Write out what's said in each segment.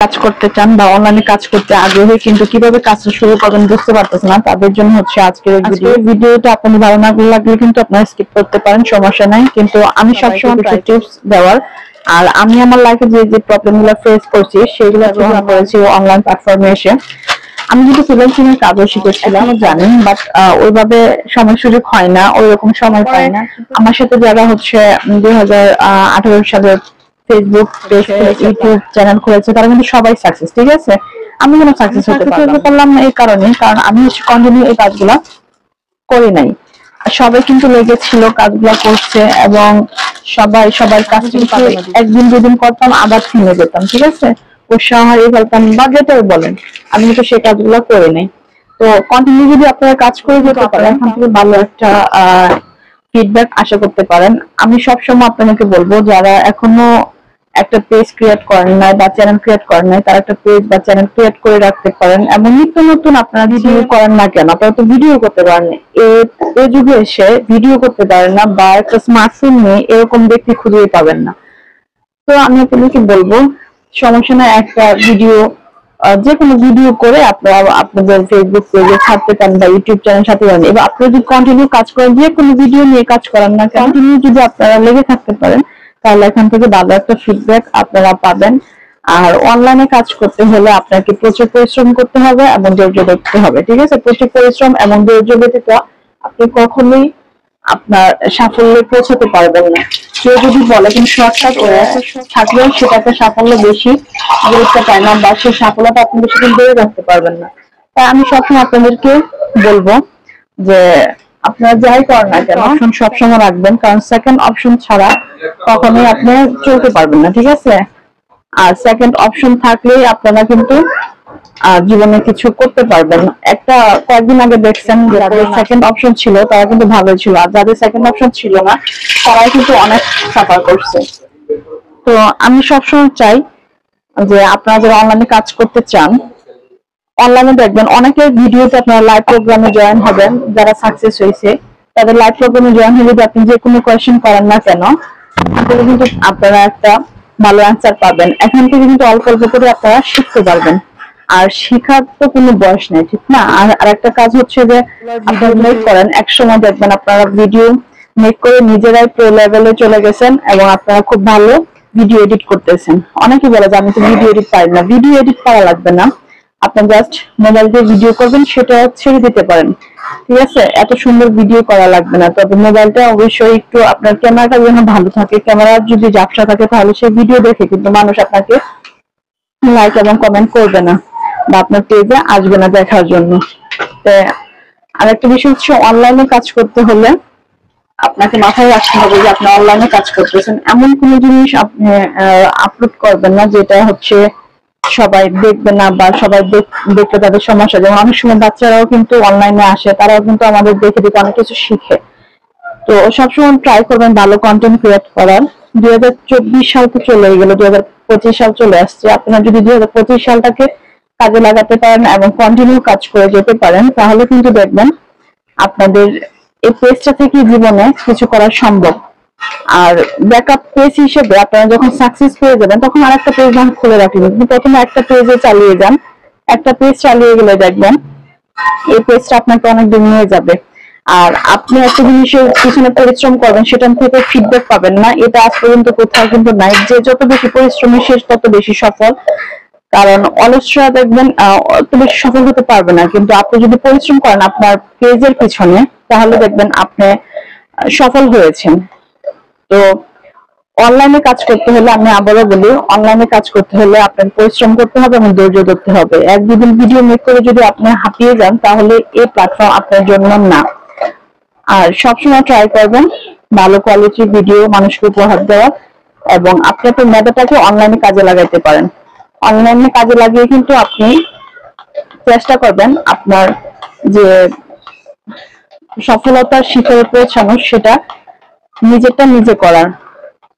কাজ করতে চান বা অনলাইনে কাজ করতে আগ্রহী কিন্তু কিভাবে কাজটা শুরু করবেন বুঝতে পারতেছেন না, তাদের জন্য হচ্ছে আজকের ভিডিওটা। আপনাদের ভালো না লাগলে কিন্তু আপনারা স্কিপ করতে পারেন, সমস্যা নাই। কিন্তু আমি সবসময় কিছু টিপস দেওয়ার, আর আমি আমার লাইফে যে যে প্রবলেমগুলো ফেস করছি সেগুলো গ্রহণ করেছি অনলাইন প্ল্যাটফর্মে এসে। আমি কিন্তু ফ্রিল্যান্সিং এর কাজও শিখেছিলাম জানেন, বাট ওইভাবে সময় সুযোগ হয় না, ওইরকম সময় পাই না। আমার সাথে যারা হচ্ছে 2018 সালে ফেসবুক পেজ, ইউটিউব চ্যানেল খুলেছে তারা কিন্তু সবাই সাকসেস, ঠিক আছে। আমি কোনো সাকসেস হতে পারলাম না এই কারণে, কারণ আমি কন্টিনিউ এই কাজগুলো করি নাই। সবাই কিন্তু লেগেছিল, কাজগুলো করছে, এবং সবাই সবার কাজ কিন্তু একদিন দুদিন করতাম আবার থেমে যেতাম, ঠিক আছে। উৎসাহ হারিয়ে ফেলতাম বা যেটাই বলেন, আমি কিন্তু সেই কাজগুলো করি নাই। তো কন্টিনিউ যদি আপনারা কাজ করে যেতে পারেন, এখান থেকে ভালো একটা ফিডব্যাক আশা করতে পারেন। আমি সবসময় আপনাদেরকে বলবো, যারা এখনো একটা পেজ ক্রিয়েট করেন নাই বা চ্যানেল ক্রিয়েট করেন নাই, তারা একটা পেজ বা চ্যানেল ক্রিয়েট করে রাখতে পারেন। এবং নিত্য নতুন আপনারা ভিডিও করেন না কেন, আপনারা তো ভিডিও করতে পারেন। এই যুগে এসে ভিডিও করতে পারেন না বা একটা স্মার্টফোন নিয়ে এরকম ব্যক্তি খুঁজেই পাবেন না। তো আমি আপনাদেরকে বলবো, সমস্যা না, একটা ভিডিও, যে কোনো ভিডিও করে আপনারা আপনাদের ফেসবুক পেজে ছাড়তে পারেন বা ইউটিউব চ্যানেল সাথে পারেন। এবার আপনারা যদি কন্টিনিউ কাজ করেন, যে কোনো ভিডিও নিয়ে কাজ করেন না, কন্টিনিউ যদি আপনারা লেগে থাকতে পারেন, তাহলে এখান থেকে ভালো একটা ফিডব্যাক আপনারা পাবেন। আর অনলাইনে কাজ করতে হলে আপনাকে প্রচুর পরিশ্রম করতে হবে এবং ধৈর্য ধরতে হবে, ঠিক আছে। প্রচুর পরিশ্রম এবং ধৈর্য ব্যতীত আপনি কখনোই আপনার সাফল্যে পৌঁছাতে পারবেন না। কেউ যদি বলে কিন্তু শর্টকাট ওয়ে থাকলেও সেটাতে সাফল্য বেশি গুরুত্ব পায় না, বা সেই সাফল্যটা আপনি বেশি দিন ধরে রাখতে পারবেন না। তাই আমি সবসময় আপনাদেরকে বলবো যে আপনারা যাই করেন না কেন, অপশন সবসময় রাখবেন, কারণ সেকেন্ড অপশন ছাড়া কখনোই আপনি চলতে পারবেন না, ঠিক আছে। আর সেকেন্ড অপশন থাকলেই আপনারা কিন্তু জীবনে কিছু করতে পারবেন। একটা কয়েকদিন আগে দেখছেন যাদের সেকেন্ড অপশন ছিল তারা কিন্তু ভালোই ছিল, আর যাদের সেকেন্ড অপশন ছিল না তারাই কিন্তু অনেক সাফার করছে। তো আমি সবসময় চাই যে আপনারা যারা অনলাইনে কাজ করতে চান, অনলাইনে দেখবেন অনেকের ভিডিওতে আপনারা লাইভ প্রোগ্রামে জয়েন হবেন, যারা সাকসেস হয়েছে তাদের লাইভ প্রোগ্রামে জয়েন হলে যদি আপনি যে কোনো কোয়েশ্চেন করেন না কেন, কিন্তু আপনারা একটা ভালো অ্যান্সার পাবেন। এখান থেকে কিন্তু অল্প অল্প করে আপনারা শিখতে পারবেন, আর শেখার তো কোনো বয়স নেই, ঠিক না। আর আরেকটা কাজ হচ্ছে যে আপনারা মেক করেন, এক সময় দেখবেন আপনারা ভিডিও মেক করে নিজেরাই প্রো লেভেলে চলে গেছেন এবং আপনারা খুব ভালো ভিডিও এডিট করতেছেন। অনেকেই বলে যে আমি তো ভিডিও এডিট পারি না। ভিডিও এডিট করা লাগবে না, আপনি জাস্ট মোবাইল দিয়ে ভিডিও করবেন, সেটা ছেড়ে দিতে পারেন, ঠিক আছে। এত সুন্দর ভিডিও করা লাগবে না, তবে মোবাইলটা অবশ্যই একটু আপনার ক্যামেরাটা যেন ভালো থাকে। ক্যামেরার যদি ঝাপসা থাকে তাহলে সেই ভিডিও দেখে কিন্তু মানুষ আপনাকে লাইক এবং কমেন্ট করবে না বা আপনার পেজে আসবে না দেখার জন্য। আরেকটা বিষয় হচ্ছে, অনলাইনে কাজ করতে হলে আপনাকে মাথায় রাখতে হবে যে আপনি অনলাইনে কাজ করতেছেন, এমন কোন জিনিস আপনি আপলোড করবেন না যেটা হচ্ছে সবাই দেখবে না বা সবাই দেখলে তাদের সমস্যা। যেমন অনেক সময় বাচ্চারাও কিন্তু অনলাইনে আসে, তারাও কিন্তু আমাদের দেখে দেখে অনেক কিছু শিখে। তো সবসময় ট্রাই করবেন ভালো কন্টেন্ট ক্রিয়েট করার। 2024 সাল তো চলে গেল, 2025 সাল চলে আসছে। আপনারা যদি 2025 সালটাকে কাজে লাগাতে পারেন এবং কন্টিনিউ কাজ করে যেতে পারেন, তাহলে কিন্তু দেখবেন আপনাদের এই পেজটা থেকে জীবনে কিছু করা সম্ভব। আর ব্যাকআপ পেজ হিসেবে আপনারা যখন সাকসেস পেয়ে যাবেন তখন আরেকটা পেজ খুলে রাখবেন, কিন্তু প্রথমে একটা পেজে চালিয়ে যান। একটা পেজ চালিয়ে গেলে দেখবেন এই পেজটা আপনাকে অনেক দূর নিয়ে যাবে। আর আপনি একটা জিনিসের পিছনে পরিশ্রম করবেন, সেটার থেকে ফিডব্যাক পাবেন না, এটা আজ পর্যন্ত কোথাও কিন্তু নাই। যে যত বেশি পরিশ্রমী সে তত বেশি সফল, কারণ অলসরা দেখবেন অত বেশি সফল হতে পারবে না। কিন্তু আপনি যদি পরিশ্রম করেন আপনার পেজের পিছনে, তাহলে দেখবেন আপনি সফল হয়েছেন। তো অনলাইনে কাজ করতে হলে, আমি আবারও বলি, অনলাইনে কাজ করতে হলে আপনার পরিশ্রম করতে হবে এবং ধৈর্য ধরতে হবে। এক দুদিন ভিডিও মেক করে যদি আপনি হাঁপিয়ে যান, তাহলে এই প্ল্যাটফর্ম আপনার জন্য না। আর সবসময় ট্রাই করবেন ভালো কোয়ালিটির ভিডিও মানুষকে উপহার দেওয়া, এবং আপনি আপনার মেধাটাকে অনলাইনে কাজে লাগাইতে পারেন। অনলাইনে কাজে লাগিয়ে কিন্তু আপনি চেষ্টা করবেন আপনার যে সফলতার শিখরে পৌঁছানো, সেটা নিজেরটা নিজে করার।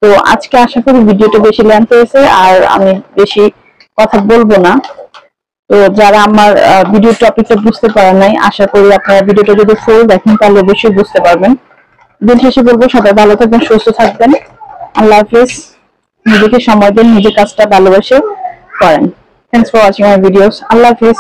তো আজকে আশা করি ভিডিওটা বেশি লেন্থ হয়েছে, আর আমি বেশি কথা বলবো না। তো যারা আমার ভিডিও টপিকটা বুঝতে পারেন নাই, আশা করি আপনারা ভিডিওটা যদি ফুল দেখেন তাহলে অবশ্যই বুঝতে পারবেন। দিন শেষে বলবো, সবাই ভালো থাকবেন, সুস্থ থাকবেন। আল্লাহ হাফিজ। নিজেকে সময় দিন, নিজের কাজটা ভালোবেসে করেন। Thanks for watching my videos. Allah Hafiz.